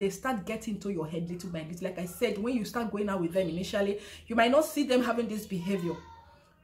they start getting into your head little by little. Like I said, when you start going out with them initially, you might not see them having this behavior.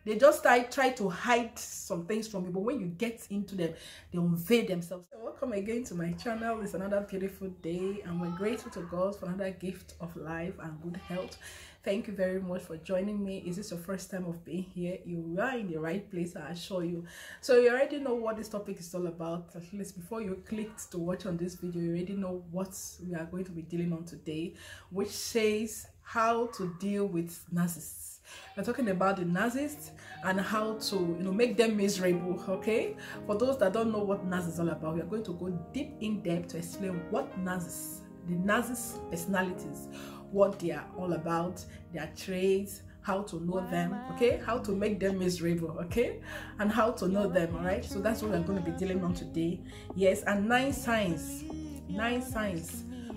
They just try to hide some things from you, but when you get into them, they unveil themselves. So welcome again to my channel. It's another beautiful day, and we're grateful to God for another gift of life and good health. Thank you very much for joining me. Is this your first time of being here? You are in the right place, I assure you. So you already know what this topic is all about. At least before you clicked to watch on this video, you already know what we are going to be dealing on today, which says how to deal with narcissists. We're talking about the narcissists and how to, make them miserable. Okay, for those that don't know what narcissist is all about, we are going to go deep in depth to explain what narcissists, the narcissist personalities, what they are all about, their traits, how to know them, okay, how to make them miserable, okay, and how to know them. All right, so that's what we're going to be dealing on today. Yes, and 9 signs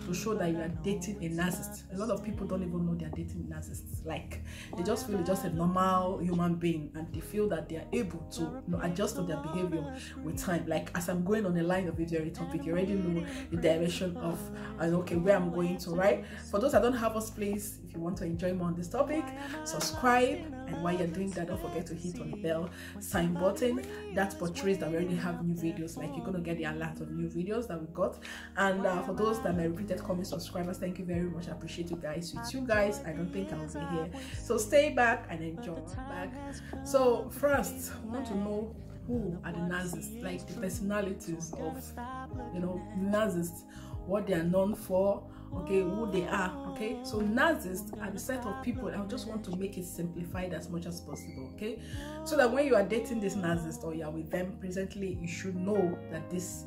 to show that you are dating a narcissist. A lot of people don't even know they are dating narcissists. Like, they just feel just a normal human being, and they feel that they are able to adjust to their behavior with time. Like, as I'm going on the line of this very topic, you already know the direction of where I'm going to, right? For those that don't have us, please, if you want to enjoy more on this topic, subscribe. And while you're doing that, don't forget to hit on the bell sign button that portrays that we already have new videos. Like, you're gonna get the alert of new videos that we got. And for those that are repeated comment subscribers, thank you very much. I appreciate you guys. With you guys, I don't think I'll be here. So stay back and enjoy. So first, we want to know who are the narcissists, like the personalities of narcissists, what they are known for, okay, who they are. Okay, so narcissists are the set of people. I just want to make it simplified as much as possible, okay, so that when you are dating this narcissist or you are with them presently, you should know that this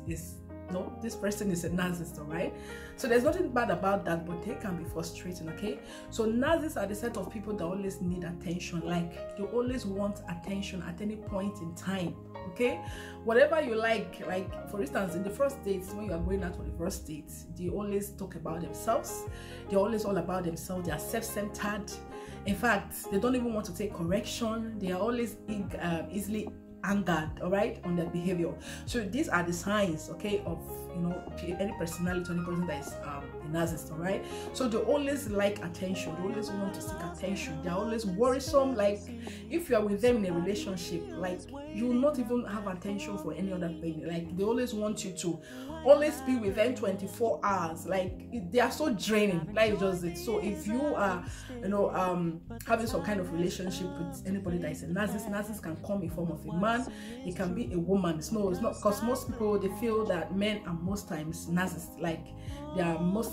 person is a narcissist. All right, so there's nothing bad about that, but they can be frustrating. Okay, so narcissists are the set of people that always need attention. Like, they always want attention at any point in time. Okay, whatever you like for instance, in the first dates, when you are going out for the first dates, they always talk about themselves. They're always all about themselves. They are self-centered. In fact, they don't even want to take correction. They are always easily angered, all right, on their behavior. So these are the signs, okay, of any personality, any person that is a narcissist. All right, so they always like attention. They always want to seek attention. They're always worrisome. Like, if you are with them in a relationship, like, you will not even have attention for any other thing. Like, they always want you to always be with them 24 hours. Like, they are so draining. Like, just it. So if you are having some kind of relationship with anybody that is a narcissist can come in form of a man, it can be a woman. It's not, because most people, they feel that men are most times narcissists. Like, there are most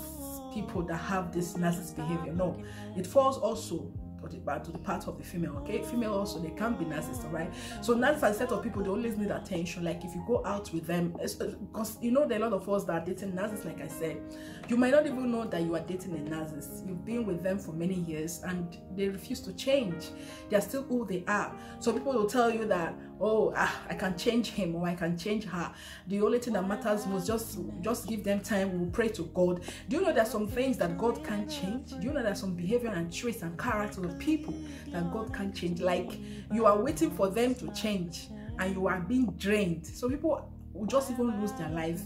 people that have this narcissist behavior. No, it falls also to the part of the female. Okay, female also, they can be narcissists. All right, so narcissists are a set of people, they always need attention. Like, if you go out with them, because there are a lot of us that are dating narcissists. Like I said, you might not even know that you are dating a narcissist. You've been with them for many years and they refuse to change. They are still who they are. So people will tell you that, oh, I can change him or I can change her. The only thing that matters most, just give them time. We'll pray to God. Do you know there's some things that God can't change? Do you know there's some behavior and traits and character of people that God can't change? Like, you are waiting for them to change and you are being drained. So people will just even lose their life,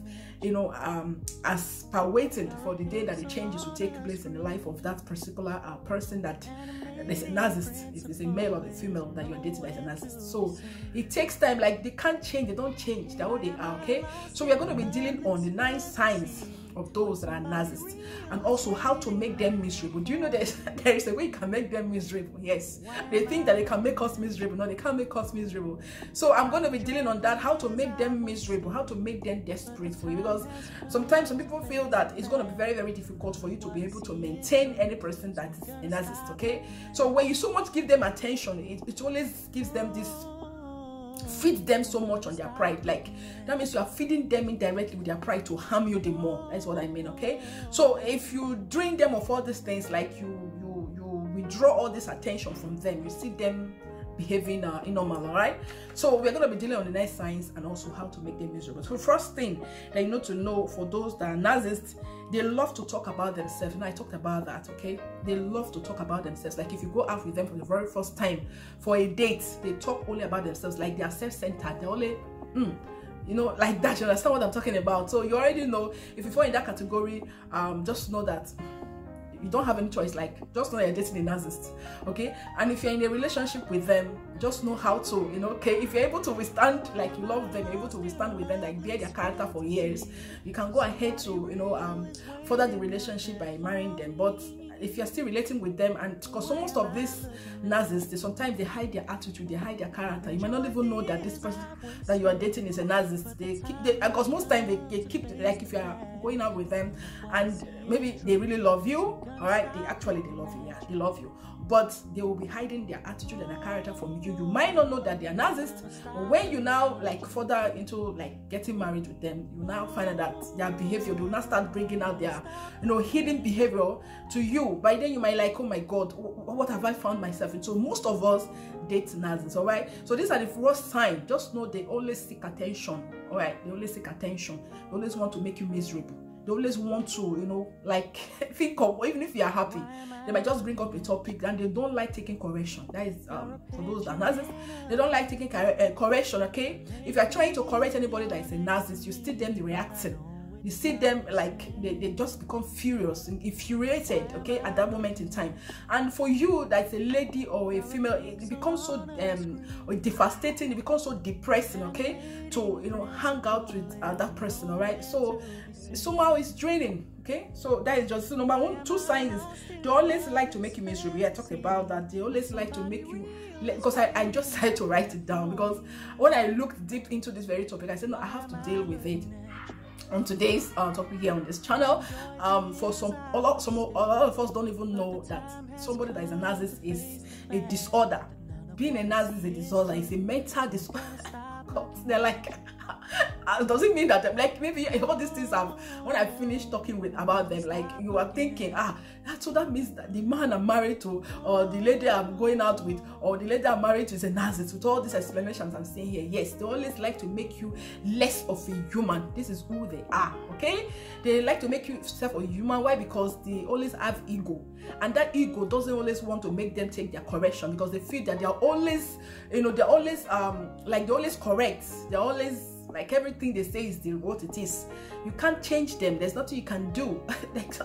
as per waiting for the day that the changes will take place in the life of that particular person that is a narcissist. If it's a male or a female that you're dating as a narcissist. So it takes time. Like, they can't change. They don't change. They're who they are. Okay, so we are going to be dealing on the 9 signs of those that are narcissists, and also how to make them miserable. Do you know there is a way you can make them miserable? Yes, they think that they can make us miserable. No, they can't make us miserable. So I'm going to be dealing on that, how to make them miserable, how to make them desperate for you, because sometimes some people feel that it's going to be very, very difficult for you to be able to maintain any person that is a narcissist. Okay, so when you so much give them attention, it always gives them this, feed them so much on their pride. Like, that means you are feeding them indirectly with their pride to harm you the more. That's what I mean. Okay, so if you drain them of all these things, like you withdraw all this attention from them, you see them behaving normal. All right, so we're going to be dealing on the 9 signs and also how to make them miserable. So first thing that you need to know, for those that are narcissists, they love to talk about themselves. I talked about that. Okay, they love to talk about themselves. Like, if you go out with them for the very first time for a date, they talk only about themselves. Like, they are self-centered. They only you know, like that. You understand what I'm talking about? So you already know. If you fall in that category, just know that you don't have any choice. Like, just know you're dating a narcissist, okay? And if you're in a relationship with them, just know how to, you know, okay, if you're able to withstand, like, you love them, you're able to withstand with them, like, bear their character for years, you can go ahead to, you know, further the relationship by marrying them. But if you're still relating with them, and because most of these narcissists, sometimes they hide their attitude, they hide their character. You might not even know that this person that you are dating is a narcissist. Because most times they keep, like, if you are going out with them and maybe they really love you, all right, they love you, yeah, they love you, but they will be hiding their attitude and their character from you. You might not know that they are narcissists, but when you now, like, further into, like, getting married with them, you now find out that their behavior, they will now start bringing out their, you know, hidden behavior to you. By then you might like, oh my God, what have I found myself in? So most of us date narcissists, all right? So these are the first signs. Just know they always seek attention, all right? They always seek attention. They always want to make you miserable. They always want to, you know, like, think of, even if you are happy, they might just bring up a topic, and they don't like taking correction. That is, for those that are narcissists, they don't like taking correction, okay? If you are trying to correct anybody that is a narcissist, you see them reacting. You see them, like, they just become furious and infuriated, okay, at that moment in time. And for you, that's a lady or a female, it becomes so devastating, it becomes so depressing, okay, to, you know, hang out with that person, all right? So somehow it's draining, okay? So that is just number one. Two signs: they always like to make you miserable. Yeah, I talked about that. They always like to make you, because I just had to write it down, because when I looked deep into this very topic, I said, no, I have to deal with it on today's topic here on this channel. For a lot of us don't even know that somebody that is a narcissist is a disorder. Being a narcissist is a disorder. It's a mental disorder. They're like, does it mean that, like, maybe all these things have, when I finish talking about them, like, you are thinking, so that means that the man I'm married to, or the lady I'm going out with, or the lady I'm married to is a narcissist. With all these explanations I'm saying here, yes, they always like to make you less of a human. This is who they are, okay? They like to make you self a human. Why? Because they always have ego, and that ego doesn't always want to make them take their correction, because they feel that they are always, you know, they're always like, they're always correct. They're always, like, everything they say is what it is. You can't change them. There's nothing you can do.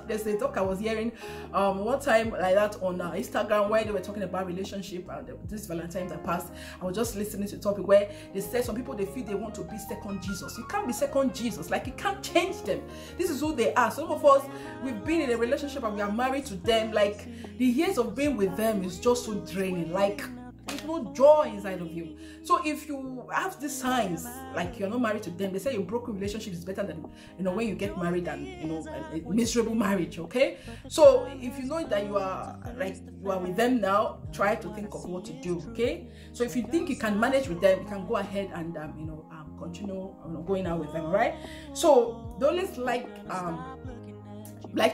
There's a talk I was hearing one time like that on Instagram, where they were talking about relationship, and this Valentine that passed, I was just listening to a topic where they said some people, they feel they want to be second Jesus. You can't be second Jesus. Like, you can't change them. This is who they are. Some of us, we've been in a relationship and we are married to them. Like, the years of being with them is just so draining. Like, there's no joy inside of you. So if you have these signs, like, you're not married to them, they say a broken relationship is better than, you know, when you get married than, you know, a miserable marriage, okay? So if you know that you are, like, you are with them now, try to think of what to do, okay? So if you think you can manage with them, you can go ahead and you know, continue, you know, going out with them, all right? So they always like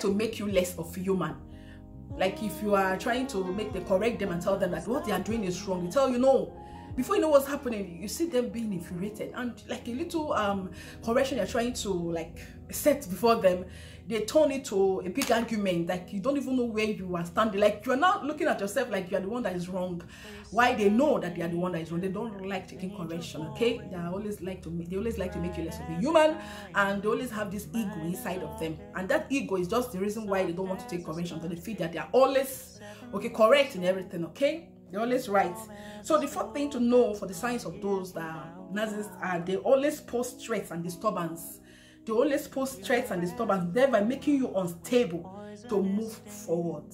to make you less of a human. Like, if you are trying to correct them and tell them that what they are doing is wrong, they tell you no. Before you know what's happening, you see them being infuriated, and like a little correction you're trying to, like, set before them, they turn it to a big argument. Like, you don't even know where you are standing. Like, you are not looking at yourself like you are the one that is wrong. Why? They know that they are the one that is wrong. They don't like taking correction, okay? They always like to make you less of a human, and they always have this ego inside of them, and that ego is just the reason why they don't want to take correction. So they feel that they are always, okay, correct in everything, okay? They're always right. So the fourth thing to know for the signs of those that are narcissists are they always post threats and disturbance. They always post threats and disturbance, thereby making you unstable to move forward.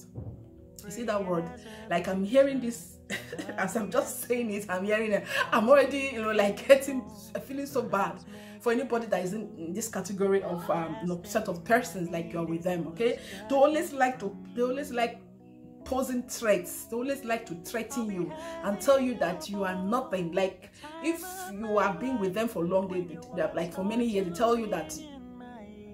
You see that word? Like, I'm hearing this as I'm just saying it, I'm hearing it. I'm already, you know, like, feeling so bad for anybody that is in this category of you know, set of persons, like you're with them, okay? They always like posing threats. They always like to threaten you and tell you that you are nothing. Like, if you have been with them for long, they like for many years, they tell you that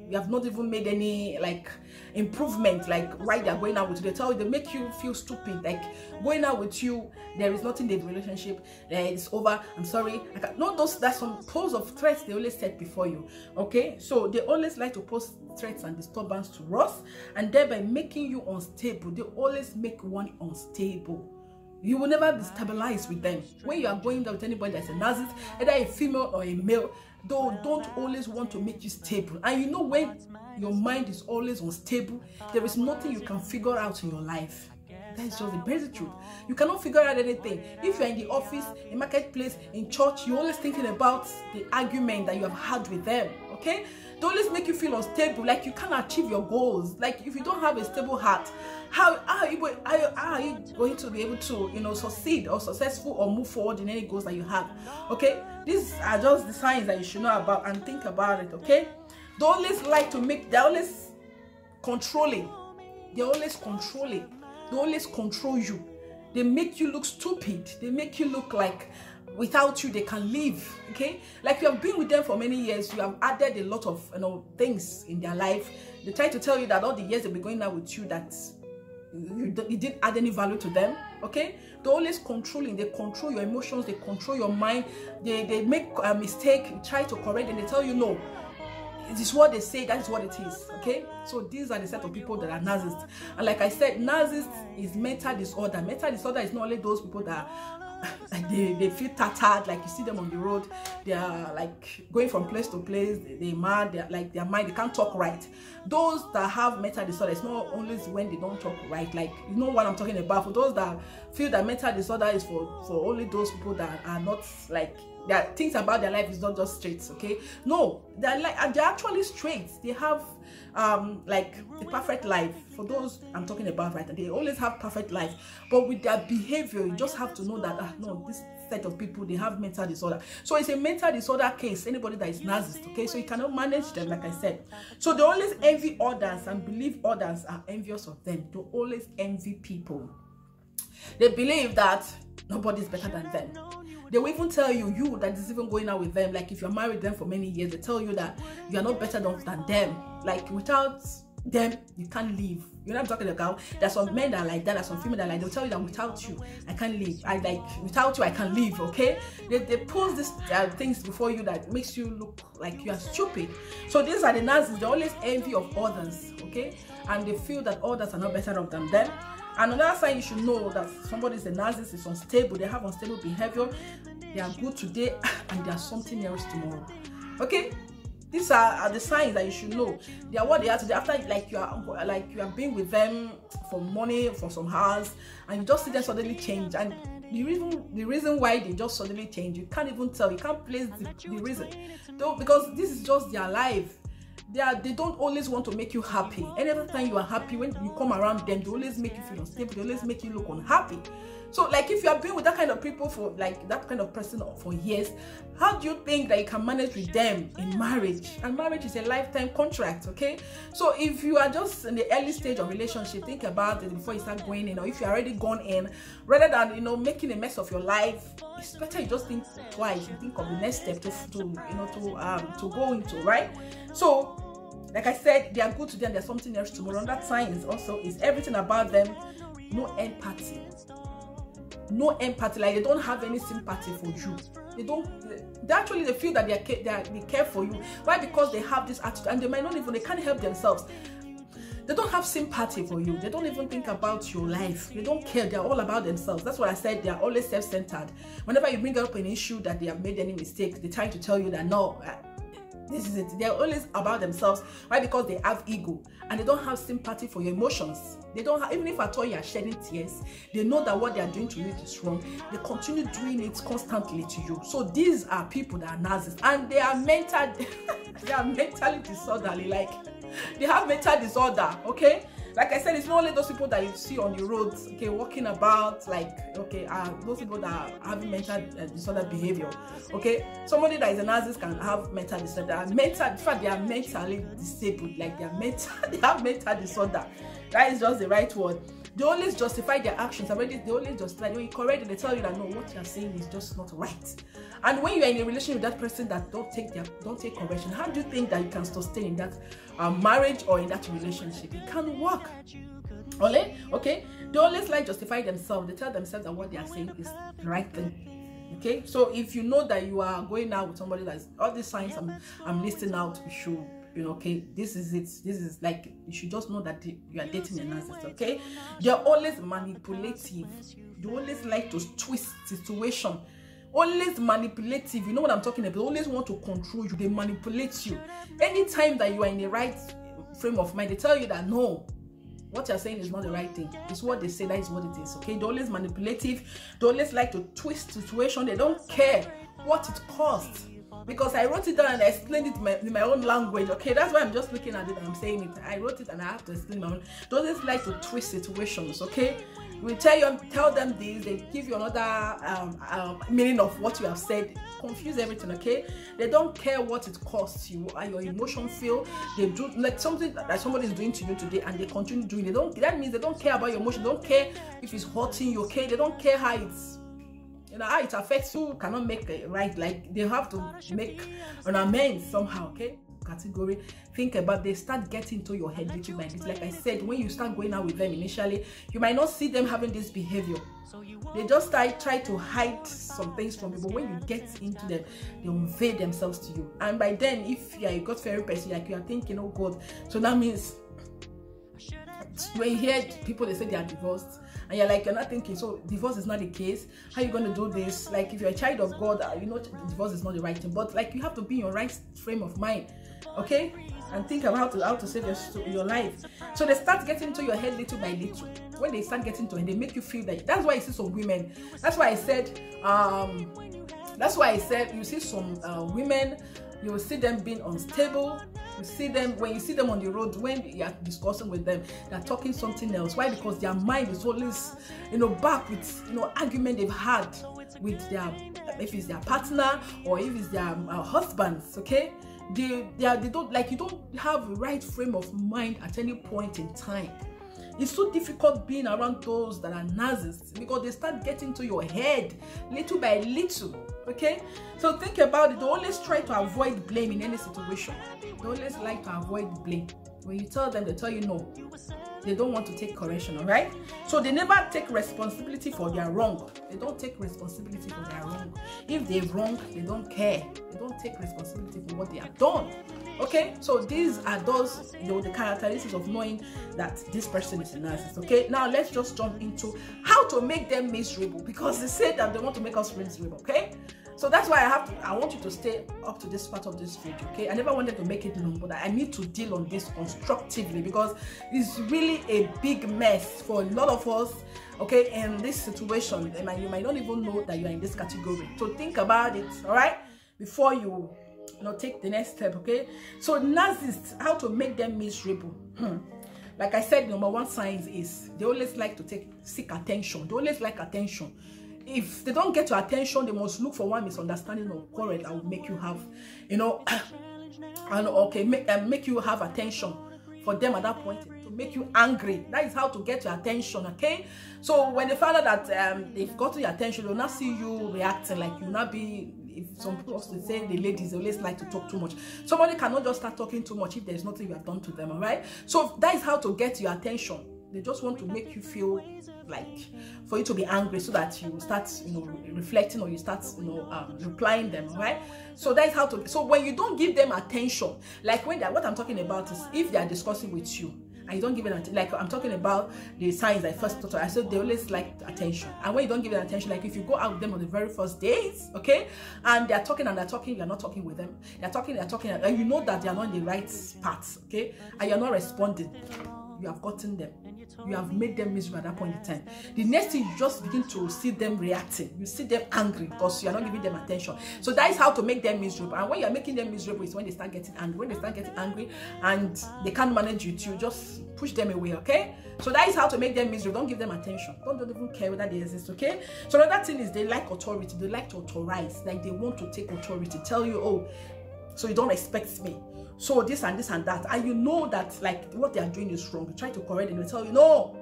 you have not even made any, like, improvement. Like, why they are going out with you, they tell you, they make you feel stupid. Like, going out with you, there is nothing in the relationship, it's over, I'm sorry, I can't. No, that's some pose of threats they always set before you, okay? So they always like to post threats and disturbance to us, and thereby making you unstable. They always make one unstable. You will never be stabilized with them. When you are going there with anybody that's a narcissist, either a female or a male, don't always want to make you stable. And you know, when your mind is always unstable, there is nothing you can figure out in your life. That's just the basic truth. You cannot figure out anything. If you're in the office, in marketplace, in church, you're always thinking about the argument that you have had with them. Okay? They always make you feel unstable, like you can't achieve your goals. Like if you don't have a stable heart, how are you going to be able to, you know, succeed or successful or move forward in any goals that you have? Okay, these are just the signs that you should know about and think about it. Okay, they always like to make, they're always controlling, they're always controlling, they always control you. They make you look stupid. They make you look like without you they can live. Okay, like you have been with them for many years, you have added a lot of, you know, things in their life. They try to tell you that all the years they've been going out with you, that you didn't add any value to them. Okay, they're always controlling. They control your emotions, they control your mind. They make a mistake, try to correct, and they tell you no, it is what they say, that is what it is. Okay, so these are the set of people that are narcissists. And like I said, narcissist is mental disorder. Mental disorder is not only those people that they feel tattered, like you see them on the road, they are like going from place to place, they're mad, they're like their mind, they can't talk right. Those that have mental disorder, it's not only when they don't talk right, like you know what I'm talking about. For those that feel that mental disorder is for only those people that are not like, that things about their life is not just straight. Okay, no, they're actually straight. They have like a perfect life. For those I'm talking about right now, they always have perfect life, but with their behavior you just have to know that no, this set of people, they have mental disorder. So it's a mental disorder case, anybody that is narcissist. Okay, so you cannot manage them, like I said. So they always envy others and believe others are envious of them. They always envy people. They believe that nobody's better than them. They will even tell you that is even going out with them. Like if you're married with them for many years, they tell you that you are not better than them. Like without them, you can't live. You know what I'm talking about? There's some men that are like that, there's some female that are like, they'll tell you that without you, I can't live. Without you, I can live, okay? They pose these things before you that makes you look like you are stupid. So these are the narcissists. They always envy of others, okay? And they feel that others are not better than them. And another sign you should know that somebody is a narcissist is unstable. They have unstable behavior. They are good today and they are something else tomorrow. Okay? These are the signs that you should know. They are what they are today. After you have been with them for money for some hours, and you just see them suddenly change. And the reason why they just suddenly change, you can't even tell. You can't place the reason. Though, because this is just their life. They don't always want to make you happy. Any other time you are happy, when you come around them, they always make you feel unstable. They always make you look unhappy. So like if you have been with that kind of people for like that kind of person for years, how do you think that you can manage with them in marriage? And marriage is a lifetime contract, okay? So if you are just in the early stage of relationship, think about it before you start going in, or if you're already gone in, rather than, you know, making a mess of your life, it's better you just think twice and think of the next step to go into, right? So like I said, they are good today and there's something else tomorrow. And that sign is also everything about them, no empathy. No empathy, like they don't have any sympathy for you. They feel that they care for you. Why? Because they have this attitude, and they can't help themselves. They don't have sympathy for you. They don't even think about your life. They don't care. They're all about themselves. That's what I said. They are always self-centered. Whenever you bring up an issue that they have made any mistakes, they try to tell you that no, this is it. They're always about themselves. Why? Because they have ego and they don't have sympathy for your emotions. They don't have, even if at all you are shedding tears, they know that what they are doing to you is wrong. They continue doing it constantly to you. So these are people that are narcissists, and they are they are mentally disorderly. Like they have mental disorder. Okay. Like I said, it's not only those people that you see on the roads, okay, walking about, like, okay, those people that are having mental disorder behavior, okay. Somebody that is a narcissist can have mental disorder. In fact, they are mentally disabled. Like they have mental disorder. That is just the right word. They always justify their actions. They always justify. When you correct it, they tell you that no, what you are saying is just not right. And when you are in a relationship with that person that don't take correction, how do you think that you can sustain in that marriage or in that relationship? It can't work. Okay? They always like justify themselves. They tell themselves that what they are saying is the right thing. Okay? So if you know that you are going out with somebody that's all these signs I'm listing out, you should you know, okay, this is it. This is like, you should just know that you are dating a narcissist, okay? They're always manipulative. They always like to twist situation. Always manipulative. You know what I'm talking about? They always want to control you. They manipulate you. Anytime that you are in the right frame of mind, they tell you that no, what you're saying is not the right thing. It's what they say, that is what it is, okay? They're always manipulative. They always like to twist situation. They don't care what it costs. Because I wrote it down and I explained it in my own language, okay? That's why I'm just looking at it and I'm saying it. I wrote it and I have to explain my own. They always like to twist situations, okay? We tell them this, they give you another meaning of what you have said, confuse everything, okay? They don't care what it costs you, how your emotion feel. They do like something that somebody is doing to you today and they continue doing it. That means they don't care about your emotion. They don't care if it's hurting you, okay? They don't care how it's, you know, how it affects you. Cannot make it right. Like, they have to make an amends somehow, okay? Category. Think about, they start getting to your head little by little. Like I said, when you start going out with them initially, you might not see them having this behavior. They just try to hide some things from you, but when you get into them, they unveil themselves to you. And by then, if you are a God-fearing person, like you are thinking, oh God, so that means when you hear people, they say they are divorced, and you're like, you're not thinking, so divorce is not the case. How are you going to do this? Like, if you're a child of God, you know divorce is not the right thing. But like, you have to be in your right frame of mind, okay? And think about how to save your life. So they start getting into your head little by little. When they start getting to it, they make you feel that. That's why you see some women. That's why I said you see some women, you will see them being unstable. You see them, when you see them on the road, when you are discussing with them, they're talking something else. Why? Because their mind is always, you know, back with, you know, argument they've had with their, if it's their partner or if it's their husbands, okay? They don't, like, you don't have the right frame of mind at any point in time. It's so difficult being around those that are narcissists because they start getting to your head little by little, okay? So think about it. They always try to avoid blame in any situation. They always like to avoid blame. When you tell them, they tell you no. They don't want to take correction, all right? So they never take responsibility for their wrong. They don't take responsibility for their wrong. If they're wrong, they don't care. They don't take responsibility for what they have done. Okay, so these are those, you know, the characteristics of knowing that this person is a narcissist. Okay, now let's just jump into how to make them miserable, because they say that they want to make us miserable. Okay, so that's why I want you to stay up to this part of this video. Okay, I never wanted to make it long, but I need to deal on this constructively because it's really a big mess for a lot of us. Okay, in this situation, you might not even know that you are in this category. So think about it, all right, before you take the next step. Okay, so narcissists, how to make them miserable. Like I said, number one sign is they always like to seek attention. They always like attention. If they don't get your attention, they must look for one misunderstanding or quarrel that will make you have, make you have attention for them at that point, to make you angry. That is how to get your attention. Okay, so when they find out that they've gotten your attention, they'll not see you reacting, like you'll not be. If some people say the ladies always like to talk too much. Somebody cannot just start talking too much if there's nothing you have done to them, all right? So that is how to get your attention. They just want to make you feel like, for you to be angry, so that you start, reflecting, or you start, replying them, right? So that is how to. So when you don't give them attention, like what I'm talking about is if they are discussing with you, and you don't give it attention, like I'm talking about the signs I first taught. I said they always like attention, and when you don't give it attention, like if you go out with them on the very first days, okay, and they're talking, you're not talking with them. They're talking, and you know that they are not in the right path, okay, and you're not responding. You have gotten them. You have made them miserable at that point in time. The next thing, you just begin to see them reacting. You see them angry because you are not giving them attention. So that is how to make them miserable. And when you are making them miserable is when they start getting angry. When they start getting angry and they can't manage with you, just push them away, okay? So that is how to make them miserable. Don't give them attention. Don't even care whether they exist, okay? So another thing is they like authority. They like to authorize. Like they want to take authority. Tell you, oh, so you don't respect me. So this and this and that, and you know that like what they are doing is wrong. You try to correct them, they tell you no.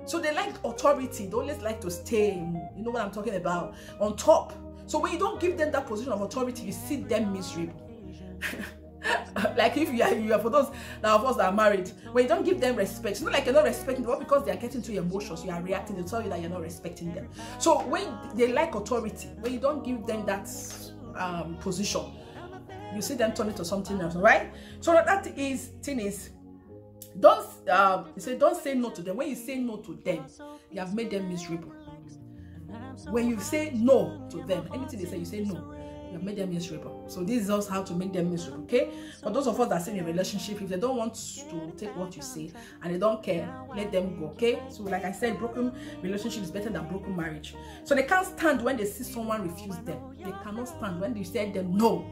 So they like authority. They always like to stay, you know what I'm talking about, on top. So when you don't give them that position of authority, you see them miserable. Like if you are for those of us that are married, when you don't give them respect, it's not like you're not respecting them, because they are getting to your emotions, you are reacting, they tell you that you're not respecting them. So when they like authority, when you don't give them that position, you see them turn into something else, right? So that thing is, don't say no to them. When you say no to them, you have made them miserable. When you say no to them, anything they say, you say no, you have made them miserable. So this is also how to make them miserable, okay? For those of us that are in a relationship, if they don't want to take what you say and they don't care, let them go, okay? So like I said, broken relationship is better than broken marriage. So they can't stand when they see someone refuse them. They cannot stand when you say them no.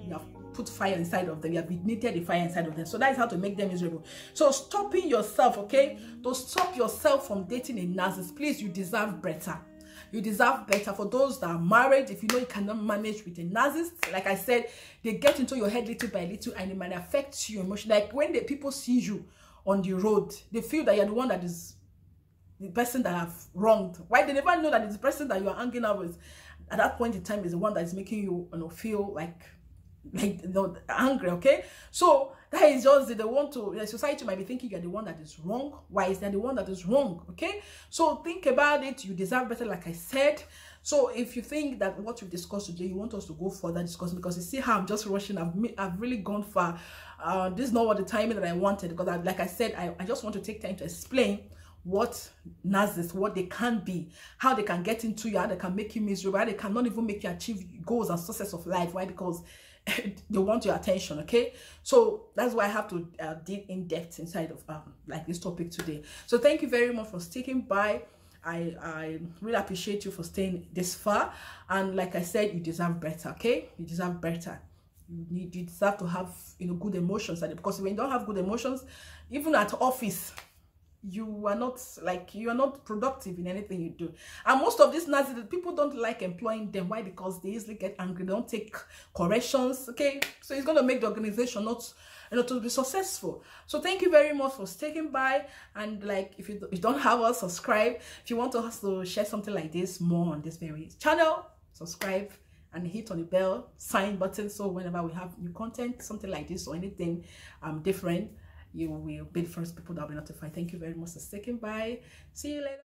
You have put fire inside of them. You have ignited the fire inside of them. So that is how to make them miserable. So stopping yourself, okay? To stop yourself from dating a narcissist, please, you deserve better. You deserve better. For those that are married, if you know you cannot manage with a narcissist, like I said, they get into your head little by little and it might affect you emotionally. Like when the people see you on the road, they feel that you're the one that is the person that have wronged. Why? They never know that it's the person that you are hanging out with at that point in time is the one that is making you, feel like angry, okay? So that is just they want to, the society might be thinking you're the one that is wrong. Why is that the one that is wrong? Okay, so think about it. You deserve better, like I said. So if you think that what we've discussed today, you want us to go further discussing, because you see how I'm just rushing, I've really gone far. This is not what the timing that I wanted, because like I said, I just want to take time to explain what narcissists, what they can be, how they can get into you, how they can make you miserable, how they cannot even make you achieve goals and success of life. Why? Because they want your attention, okay? So that's why I have to dig in depth inside of like this topic today. So thank you very much for sticking by. I really appreciate you for staying this far. And like I said, you deserve better, okay? You deserve better. You deserve to have good emotions, because when you don't have good emotions, even at office, you are not productive in anything you do. And most of these narcissists, people don't like employing them. Why? Because they easily get angry, they don't take corrections, okay? So it's going to make the organization not to be successful. So thank you very much for sticking by. And like, if you don't have us, subscribe. If you want us to share something like this more on this very channel, subscribe and hit on the bell sign button, so whenever we have new content, something like this or anything different, you will be the first people that will be notified. Thank you very much for sticking by. See you later.